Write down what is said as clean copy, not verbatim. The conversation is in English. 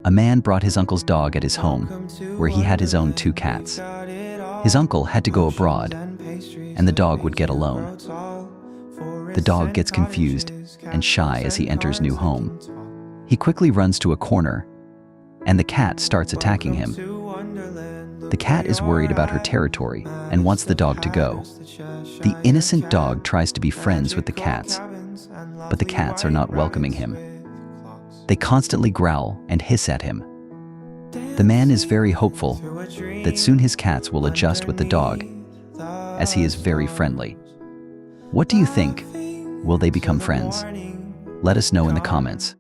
A man brought his uncle's dog at his home, where he had his own 2 cats. His uncle had to go abroad, and the dog would get alone. The dog gets confused and shy as he enters new home. He quickly runs to a corner, and the cat starts attacking him. The cat is worried about her territory and wants the dog to go. The innocent dog tries to be friends with the cats, but the cats are not welcoming him. They constantly growl and hiss at him. The man is very hopeful that soon his cats will adjust with the dog, as he is very friendly. What do you think? Will they become friends? Let us know in the comments.